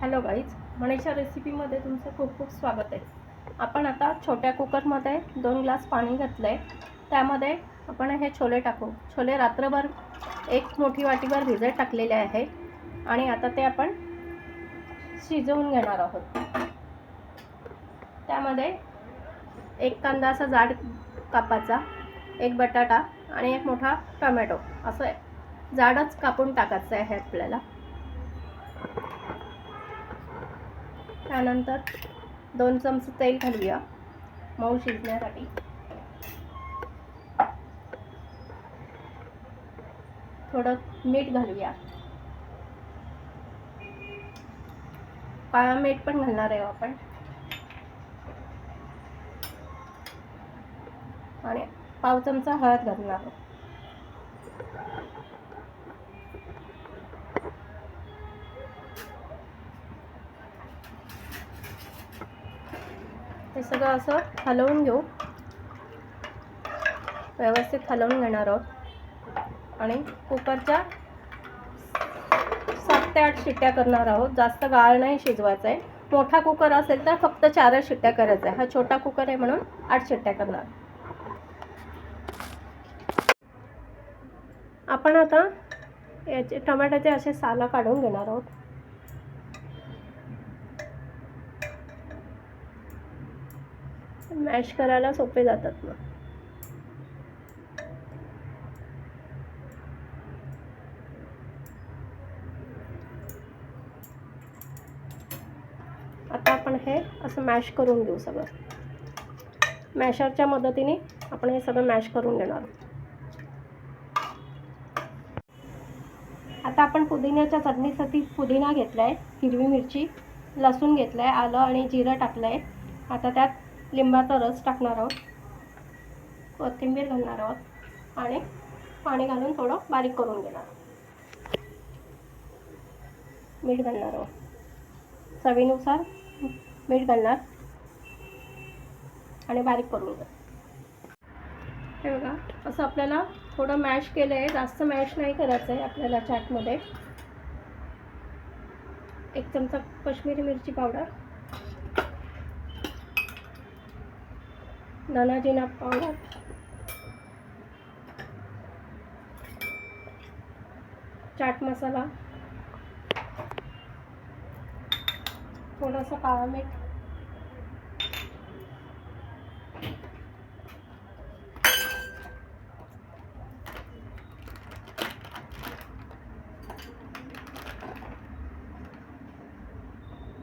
Hello guys, Manisha रेसिपीमध्ये तुमचं खूप खूप स्वागत आहे। आपण आता छोट्या कुकरमध्ये 2 ग्लास पाणी घातलं आहे। त्यामध्ये आपण हे छोले टाकू। छोले रात्रभर 1 मोठी वाटीभर भिजत टाकलेले आहे आणि आता ते आपण शिजवून घेणार आहोत। त्यामध्ये 1 कांदा असा जाड कापाचा, 1 बटाटा आणि 1 मोठा टोमॅटो असं जाडच कापून टाकायचं आहे आपल्याला। त्यानंतर 2 चमचे तेल घालूया मऊ शिजण्यासाठी। थोडं मीठ घालूया, काळा मीठ पण घालणार आहे आपण। आणि पाव चमचा हळद घालणार आहोत। हे सगळं असं हलवून घेऊ, व्यवस्थित हलवून घेणार आहोत आणि कुकरच्या 7 ते 8 शिट्ट्या करणार आहोत। जास्त गाळ नाही शिजवायचं आहे। मोठा कुकर असेल तर फक्त 4 शिट्ट्या करायच्या आहे। हा छोटा कुकर आहे म्हणून 8 शिट्ट्या करणार। आपण आता याचे टोमॅटोचे असे सालं काढून घेणार आहोत। मॅश करायला सोपे जातात मग। आता आपण हे असं मॅश करून घेऊ। सगळं मॅशरच्या मदतीने आपण हे सगळं मॅश करून घेणार। आता आपण पुदिन्याच्या चटणीसाठी पुदिना घेतलाय, हिरवी मिरची, लसूण घेतलाय, आलं आणि जिरं टाकलंय। आता त्यात लिंबाचा रस टाकणार आहोत, कोथिंबीर घालणार आहोत आणि पाणी घालून थोडं बारीक करून घेणार। मीठ घालणार आहोत, चवीनुसार मीठ घालणार आणि बारीक करून घ्या। हे बघा, असं आपल्याला थोडं मॅश केलं आहे, जास्त मॅश नाही करायचं आहे आपल्याला। चाटमध्ये 1 चमचा काश्मीरी मिरची पावडर, धना जिरा पावडर, चाट मसाला, थोडासा काळा मीठ,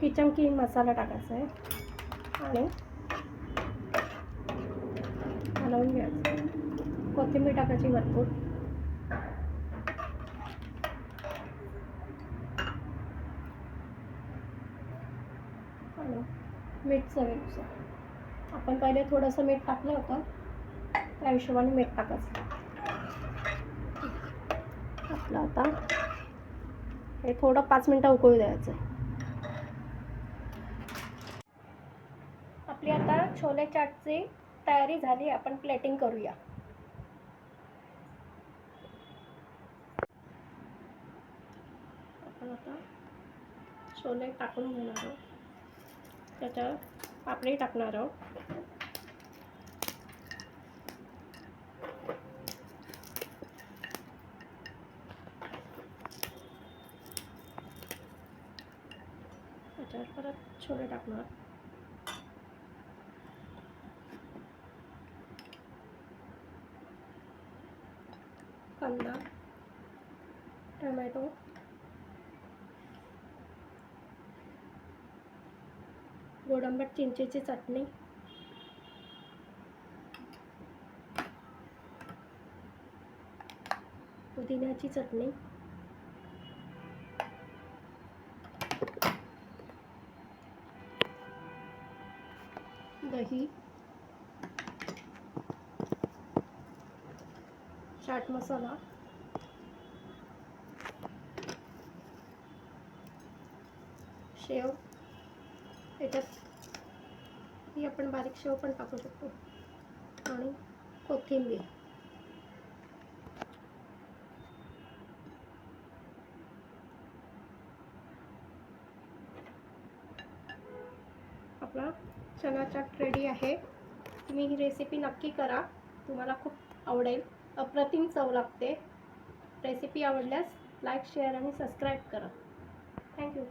किचन किंग मसाला टाकायचा आहे आणि हलवून घ्यायचं। कोथिंबीर टाकायची भरपूर आणि मीठ चवीनुसार। आपण पहिले थोडंसं मीठ टाकलं होतं, त्या हिशोबाने मीठ टाकायचं आपलं। आता हे थोडं 5 मिनिटं उकळू द्यायचं। आपली आता छोले चाटची तयारी झाली। आपण प्लेटिंग करूया। आपण आता छोले टाकून घेणार आहोत, त्याच्यावर पापडी टाकणार आहोत, त्याच्यावर परत छोले टाकणार, कांदा, टोमॅटो, गोड आंबट चिंचेची चटणी, पुदिन्याची चटणी, दही, चाट मसाला, शेव, याच्यात ही आपण बारीक शेव पण टाकू शकतो आणि कोथिंबीर। आपला चना चाट रेडी आहे. तुम्ही ही रेसिपी नक्की करा, तुम्हाला खूप आवडेल. अप्रतिम चव लागते. रेसिपी आवडल्यास लाईक, शेअर आणि सबस्क्राईब करा. थँक्यू.